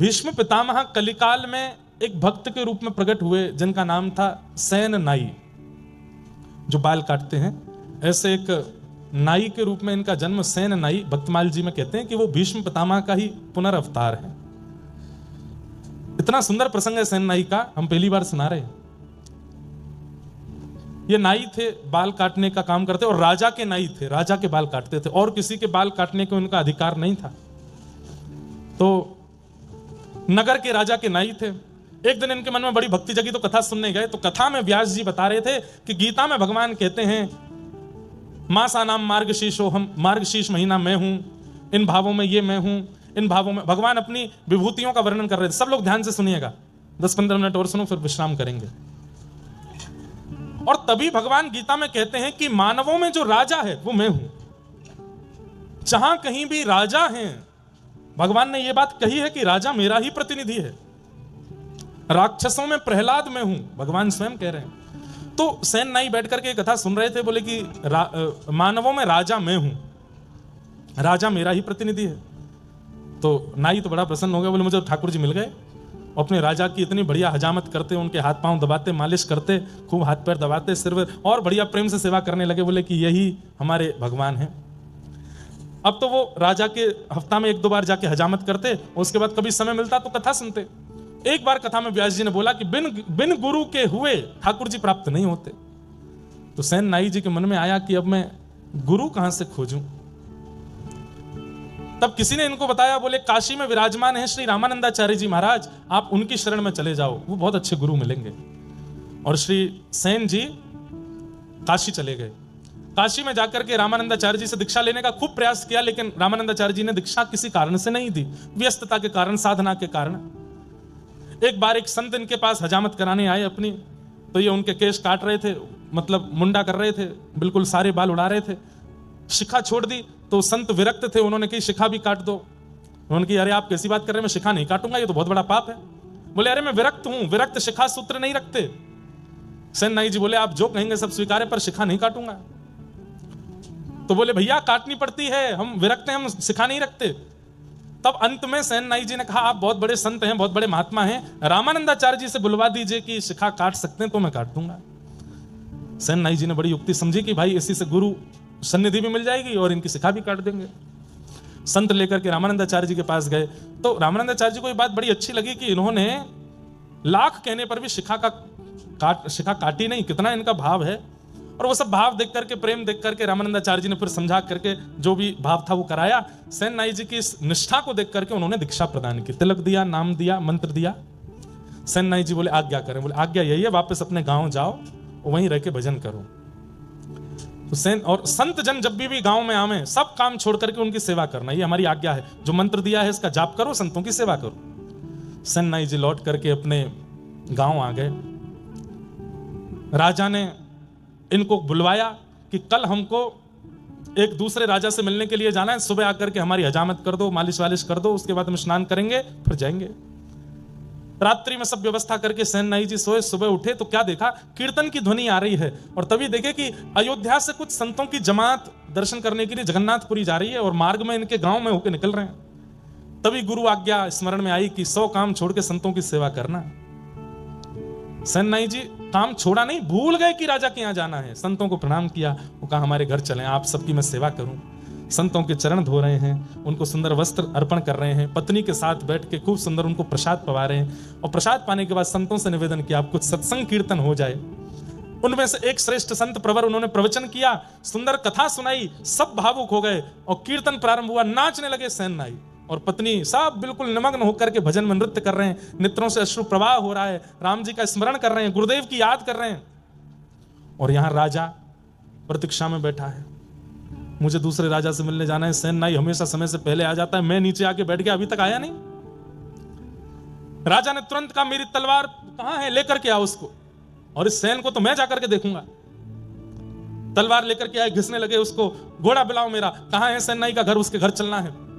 भीष्म पितामह कलिकाल में एक भक्त के रूप में प्रकट हुए जिनका नाम था सेन नाई, जो बाल काटते हैं। ऐसे एक नाई के रूप में इनका जन्म सेन नाई, भक्तमाल जी में कहते हैं कि वो भीष्म पितामह का ही पुनर्अवतार है। इतना सुंदर प्रसंग है सेन नाई का, हम पहली बार सुना रहे हैं। ये नाई थे, बाल काटने का काम करते और राजा के नाई थे, राजा के बाल काटते थे और किसी के बाल काटने को उनका अधिकार नहीं था। तो नगर के राजा के नाई थे। एक दिन इनके मन में बड़ी भक्ति जगी तो कथा सुनने गए। तो कथा में व्यास जी बता रहे थे कि गीता में भगवान कहते हैं मासा नाम मार्गशीर्षो, हम मार्गशीर्ष महीना मैं हूं, इन भावों में ये मैं हूं, इन भावों में भगवान अपनी विभूतियों का वर्णन कर रहे थे। सब लोग ध्यान से सुनिएगा, 10-15 मिनट और सुनो फिर विश्राम करेंगे। और तभी भगवान गीता में कहते हैं कि मानवों में जो राजा है वो मैं हूं। जहां कहीं भी राजा हैं, भगवान ने यह बात कही है कि राजा मेरा ही प्रतिनिधि है। राक्षसों में प्रहलाद मैं हूं, भगवान स्वयं कह रहे हैं। तो सेन नाई बैठ करके कथा सुन रहे थे, बोले कि मानवों में राजा मैं हूं, राजा मेरा ही प्रतिनिधि है। तो नाई तो बड़ा प्रसन्न हो गया, बोले मुझे ठाकुर जी मिल गए। अपने राजा की इतनी बढ़िया हजामत करते, उनके हाथ पांव दबाते, मालिश करते, खूब हाथ पैर दबाते, सिर और बढ़िया प्रेम से सेवा करने लगे। बोले कि यही हमारे भगवान हैं। अब तो वो राजा के हफ्ता में 1-2 बार जाके हजामत करते, उसके बाद कभी समय मिलता तो कथा सुनते। एक बार कथा में व्यास जी ने बोला कि बिन गुरु के हुए ठाकुर जी प्राप्त नहीं होते। तो सेन नाई जी के मन में आया कि अब मैं गुरु कहां से खोजूं। तब किसी ने इनको बताया, बोले काशी में विराजमान है श्री रामानंदाचार्य जी महाराज, आप उनकी शरण में चले जाओ, वो बहुत अच्छे गुरु मिलेंगे। और श्री सेन जी काशी चले गए। काशी में जाकर के रामानंदाचार्य जी से दीक्षा लेने का खूब प्रयास किया, लेकिन रामानंदाचार्य जी ने दीक्षा किसी कारण से नहीं दी, व्यस्तता के कारण, साधना के कारण। एक बार एक संत इनके पास हजामत कराने आए अपनी, तो ये उनके केश काट रहे थे, मतलब मुंडा कर रहे थे, बिल्कुल सारे बाल उड़ा रहे थे। शिखा छोड़ दी तो संत विरक्त थे, उन्होंने कही शिखा भी काट दो। उन्होंने कही अरे आप कैसी बात कर रहे हैं, मैं शिखा नहीं काटूंगा, ये तो बहुत बड़ा पाप है। बोले अरे मैं विरक्त हूं, विरक्त शिखा सूत्र नहीं रखते। सेन नाई जी बोले आप जो कहेंगे सब स्वीकार है, पर शिखा नहीं काटूंगा। तो बोले भैया काटनी पड़ती है, हम विरक्त हैं, हम शिखा नहीं रखते। तब अंत में सेन नाई जी ने कहा आप बहुत बड़े संत हैं, बहुत बड़े महात्मा हैं, रामानंदाचार्य जी से बुलवा दीजिए कि शिखा काट सकते हैं तो मैं काट दूंगा। सेन नाई जी ने बड़ी युक्ति समझी कि भाई इसी से गुरु सन्निधि भी मिल जाएगी और इनकी शिखा भी काट देंगे। संत लेकर के रामानंदाचार्य जी के पास गए। तो रामानंदाचार्य जी को ये बात बड़ी अच्छी लगी कि इन्होंने लाख कहने पर भी शिखा काटी नहीं, कितना इनका भाव है। और वो सब भाव देख करके, प्रेम देख करके रामानंदाचार्य जी ने फिर समझा करके जो भी भाव था वो कराया। सेन नाई जी की इस निष्ठा को देख करके उन्होंने दीक्षा प्रदान की, तिलक दिया, नाम दिया, मंत्र दिया। सेन नाई जी बोले आज्ञा करें। बोले आज्ञा यही है, वापस अपने गांव जाओ, वहीं रह के भजन करो। तो सेन और संत जन जब भी गांव में आवे, सब काम छोड़ करके उनकी सेवा करना, ये हमारी आज्ञा है। जो मंत्र दिया है इसका जाप करो, संतों की सेवा करो। सेन नाई जी लौट करके अपने गांव आ गए। राजा ने इनको बुलवाया कि कल हमको एक दूसरे राजा से मिलने के लिए जाना है, सुबह आकर के हमारी हजामत कर दो, मालिश वालिश कर दो, उसके बाद हम स्नान करेंगे फिर जाएंगे। रात्रि में सब व्यवस्था करके सेन नाई जी सोए। सुबह उठे तो क्या देखा, कीर्तन की ध्वनि आ रही है। और तभी देखे कि अयोध्या से कुछ संतों की जमात दर्शन करने के लिए जगन्नाथपुरी जा रही है और मार्ग में इनके गांव में होकर निकल रहे हैं। तभी गुरु आज्ञा स्मरण में आई कि 100 काम छोड़ के संतों की सेवा करना। सेन नाई जी काम छोड़ा नहीं, भूल गए कि राजा के यहां जाना है। संतों को प्रणाम किया, वो कहा हमारे घर चलें, आप सबकी मैं सेवा करूं। संतों के चरण धो रहे हैं, उनको सुंदर वस्त्र अर्पण कर रहे हैं, पत्नी के साथ बैठ के खूब सुंदर उनको प्रसाद पवा रहे हैं। और प्रसाद पाने के बाद संतों से निवेदन किया आप कुछ सत्संग कीर्तन हो जाए। उनमें से एक श्रेष्ठ संत प्रवर, उन्होंने प्रवचन किया, सुंदर कथा सुनाई, सब भावुक हो गए और कीर्तन प्रारंभ हुआ। नाचने लगे सेन नाई और पत्नी, सब बिल्कुल निमग्न होकर के भजन में नृत्य कर रहे हैं, नेत्रों से अश्रु प्रवाह हो रहा है, राम जी का स्मरण कर रहे हैं, गुरुदेव की याद कर रहे हैं। और यहां राजा प्रतीक्षा में बैठा है, मुझे दूसरे राजा से मिलने जाना है। सेन नाई हमेशा समय से पहले आ जाता है, मैं नीचे आके बैठ गया, अभी तक आया नहीं। राजा ने तुरंत कहा मेरी तलवार कहां है, लेकर के आओ उसको, और इस सेन को तो मैं जाकर के देखूंगा। तलवार लेकर के आए, घिसने लगे उसको, घोड़ा बुलाओ मेरा, कहां है सेन नाई का घर, उसके घर चलना है।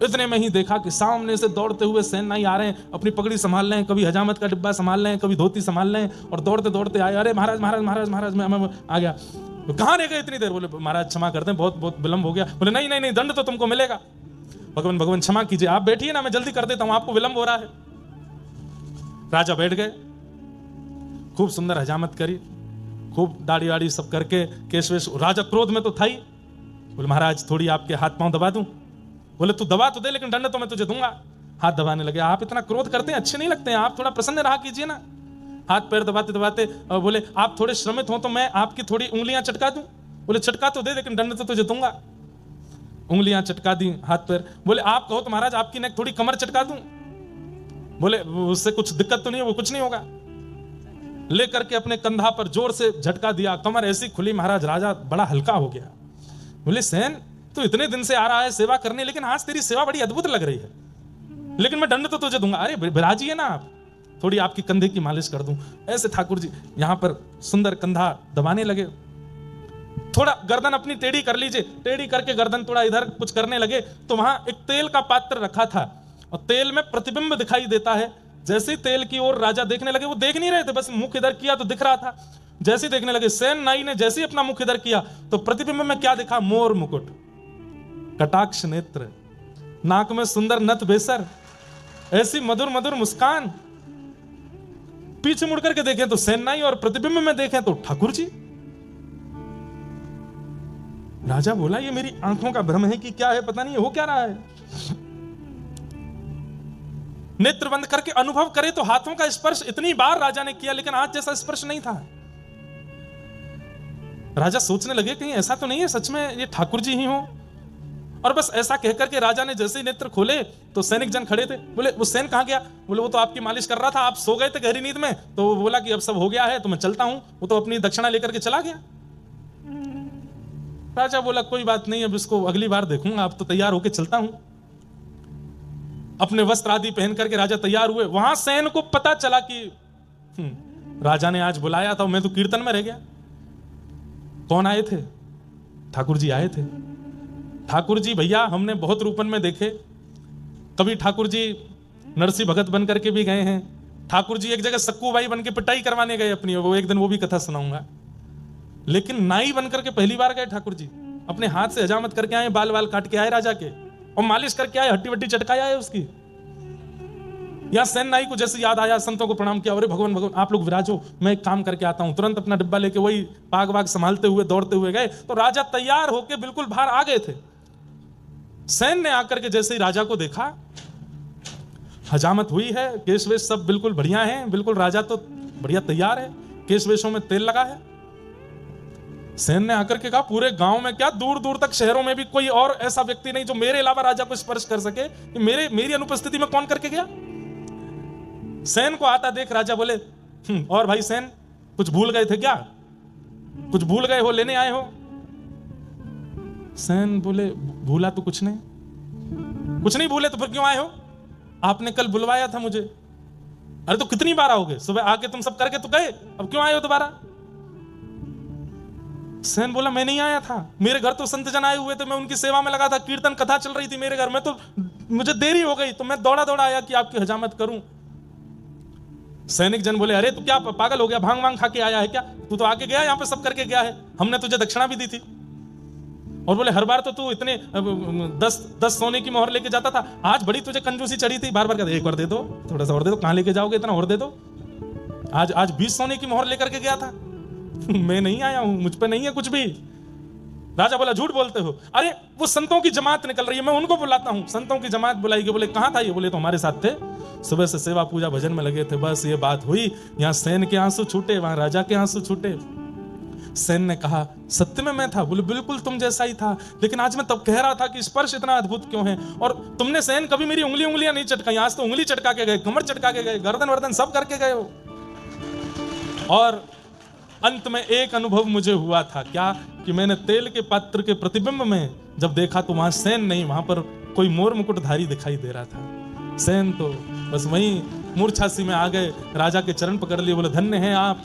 इतने में ही देखा कि सामने से दौड़ते हुए सेन नाई आ रहे हैं, अपनी पगड़ी संभाल रहे हैं, कभी हजामत का डिब्बा संभाल रहे हैं, कभी धोती संभाल रहे हैं, और दौड़ते दौड़ते आए। अरे महाराज महाराज महाराज महाराज मैं आ गया। तो कहां रह गए इतनी देर? बोले महाराज क्षमा करते हैं, बहुत बहुत विलंब हो गया। बोले नहीं नहीं नहीं, दंड तो तुमको मिलेगा। भगवान भगवान क्षमा कीजिए, आप बैठिए ना, मैं जल्दी कर देता हूं, आपको विलंब हो रहा है। राजा बैठ गए, खूब सुंदर हजामत करी, खूब दाढ़ी वाड़ी सब करके, केश वेश। राजा क्रोध में तो था ही, बोले महाराज थोड़ी आपके हाथ पांव दबा दूं? बोले तू दबा तो दे, लेकिन दंड तो मैं तुझे दूंगा। हाथ दबाने लगे। आप इतना क्रोध करते हैं, अच्छे नहीं लगते हैं, आप थोड़ा प्रसन्न रहा कीजिए ना। हाथ पैर दबाते दबाते बोले आप थोड़े श्रमित हो तो मैं आपकी थोड़ी उंगलियां चटका दूं? बोले चटका तो दे, लेकिन दंड तो तुझे दूंगा। उंगलियां चटका दी, हाथ पैर। बोले आप कहो तो महाराज आपकी नेक थोड़ी कमर चटका दूं? बोले उससे कुछ दिक्कत तो नहीं है, वो कुछ नहीं होगा। लेकर के अपने कंधा पर जोर से झटका दिया, कमर ऐसी खुली महाराज, राजा बड़ा हल्का हो गया। बोले सेन तू इतने दिन से आ रहा है सेवा करने, लेकिन आज तेरी सेवा बड़ी अद्भुत लग रही है, लेकिन मैं दंड तो तुझे दूंगा। अरे बिराजिए ना आप, थोड़ी आपकी कंधे की मालिश कर दूं। ऐसे ठाकुर जी यहां पर सुंदर कंधा दबाने लगे। थोड़ा गर्दन अपनी टेढ़ी कर लीजिए, टेढ़ी करके गर्दन थोड़ा इधर कुछ करने लगे तो वहां एक तेल का पात्र रखा था और तेल में प्रतिबिंब दिखाई देता है। जैसे ही तेल की ओर राजा देखने लगे, वो देख नहीं रहे थे, बस मुख इधर किया तो दिख रहा था। जैसे ही देखने लगे, सेन नाई ने जैसे ही अपना मुख इधर किया तो प्रतिबिंब में क्या देखा? मोर मुकुट, कटाक्ष नेत्र, नाक में सुंदर नथ बेसर, ऐसी मधुर मधुर मुस्कान। पीछे मुड़ करके देखें तो सेन नाई और प्रतिबिंब में देखें तो ठाकुर जी। राजा बोला ये मेरी आंखों का भ्रम है कि क्या है, पता नहीं हो क्या रहा है। नेत्र बंद करके अनुभव करे तो हाथों का स्पर्श इतनी बार राजा ने किया, लेकिन आज जैसा स्पर्श नहीं था। राजा सोचने लगे कहीं ऐसा तो नहीं है सच में ये ठाकुर जी ही हो। और बस ऐसा कहकर के राजा ने जैसे ही नेत्र खोले तो सैनिक जन खड़े थे। बोले वो सेन कहां गया? बोले वो तो आपकी मालिश कर रहा था, आप सो गए थे गहरी नींद में, तो वो बोला कि अब सब हो गया है तो मैं चलता हूं। वो तो अपनी दक्षिणा लेकर के चला गया। राजा बोला कोई बात नहीं, अब इसको अगली बार देखूंगा, अब तो तैयार होके चलता हूं। अपने वस्त्र आदि पहन करके राजा तैयार हुए। वहां सेन को पता चला कि राजा ने आज बुलाया था, मैं तो कीर्तन में रह गया। कौन आए थे? ठाकुर जी आए थे। ठाकुर जी भैया हमने बहुत रूपन में देखे, कभी ठाकुर जी नरसिंह भगत बन करके भी गए हैं। ठाकुर जी एक जगह सक्कूबाई बन के पिटाई करवाने गए अपनी, वो एक दिन वो भी कथा सुनाऊंगा। लेकिन नाई बन करके पहली बार गए ठाकुर जी, अपने हाथ से हजामत करके आए, बाल बाल काट के आए राजा के, और मालिश करके आए, हट्टी वट्टी चटकाया है उसकी। या सेन नाई को जैसे याद आया, संतों को प्रणाम किया, अरे भगवान भगवान आप लोग विराजो, मैं एक काम करके आता हूं। तुरंत अपना डिब्बा लेके वही पाग वाग संभालते हुए दौड़ते हुए गए तो राजा तैयार होके बिल्कुल बाहर आ गए थे। सेन ने आकर के जैसे ही राजा को देखा, हजामत हुई है, केश वेश सब बिल्कुल बढ़िया है, बिल्कुल राजा तो बढ़िया तैयार है, केश वेशों में तेल लगा है। सेन ने आकर के कहा पूरे गांव में क्या, दूर दूर तक शहरों में भी कोई और ऐसा व्यक्ति नहीं जो मेरे अलावा राजा को स्पर्श कर सके। मेरी अनुपस्थिति में कौन करके गया? सेन को आता देख राजा बोले और भाई सेन कुछ भूल गए थे क्या? कुछ भूल गए हो, लेने आए हो? सेन बोले भूला तो कुछ नहीं। कुछ नहीं भूले तो फिर क्यों आए हो? आपने कल बुलवाया था मुझे। अरे तो कितनी बार आओगे? सुबह आके तुम सब करके तो गए, अब क्यों आए हो दोबारा? सेन बोला मैं नहीं आया था, मेरे घर तो संत जन आए हुए थे, मैं उनकी सेवा में लगा था, कीर्तन कथा चल रही थी मेरे घर में, तो मुझे देरी हो गई तो मैं दौड़ा दौड़ा आया कि आपकी हजामत करूं। सैनिक जन बोले अरे तू क्या पागल हो गया, भांग वांग खा के आया है क्या? तू तो आके गया, यहां पे सब करके गया है, हमने तुझे दक्षिणा भी दी थी। और बोले हर बार तो तू इतने 10 सोने की मोहर लेके जाता था, आज बड़ी तुझे कंजूसी चढ़ी थी, बार बार कहते एक और दे दो, थोड़ा सा और दे दो, कहां लेके जाओगे इतना, और दे दो। आज 20 सोने की मोहर लेकर के गया था। मैं नहीं आया हूं, मुझ पे नहीं है कुछ भी। राजा बोला झूठ बोलते हो। अरे वो संतों की जमात निकल रही है, मैं उनको बुलाता हूं। संतों की जमात बुलाई गई। बोले कहां था ये? बोले तो हमारे साथ थे, सुबह से सेवा पूजा भजन में लगे थे, बस ये बात हुई। यहां सेन के आंसू छूटे, वहां राजा के आंसू छूटे। सेन ने कहा सत्य में मैं था? बोले बिल्कुल तुम जैसा ही था, लेकिन आज मैं तब कह रहा था कि स्पर्श इतना अद्भुत क्यों है। और तुमने सेन कभी मेरी उंगलियां नहीं चटकाई, आज तो उंगली चटका के गए, कमर चटका के गए, गर्दन वर्दन सब करके गए हो। और अंत में एक अनुभव मुझे हुआ था, क्या कि मैंने तेल के पात्र के प्रतिबिंब में जब देखा तो वहां सेन नहीं, वहां पर कोई मोर मुकुटधारी दिखाई दे रहा था। सेन तो बस वहीं मूर्छासी में आ गए, राजा के चरण पकड़ लिए, बोले धन्य हैं आप,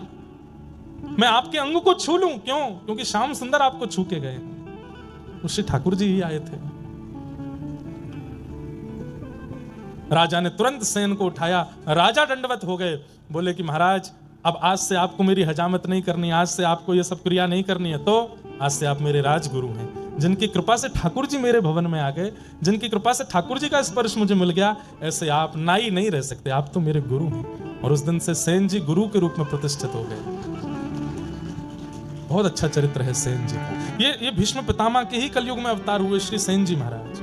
मैं आपके अंग को छू लूं? क्यों? क्योंकि श्याम सुंदर आपको छू के गए। श्री ठाकुर जी ही आए थे। राजा ने तुरंत सेन को उठाया, राजा दंडवत हो गए, बोले कि महाराज अब आज से आपको मेरी हजामत नहीं करनी, आज से आपको ये सब क्रिया नहीं करनी है, तो आज से आप मेरे राजगुरु हैं। जिनकी कृपा से ठाकुर जी मेरे भवन में आ गए, जिनकी कृपा से ठाकुर जी का स्पर्श मुझे मिल गया, ऐसे आप नाई नहीं रह सकते, आप तो मेरे गुरु हैं। और उस दिन से सेन जी गुरु के रूप में प्रतिष्ठित हो गए। बहुत अच्छा चरित्र है सेन जी का। ये भीष्म पितामह के ही कलयुग में अवतार हुए श्री सेन जी महाराज।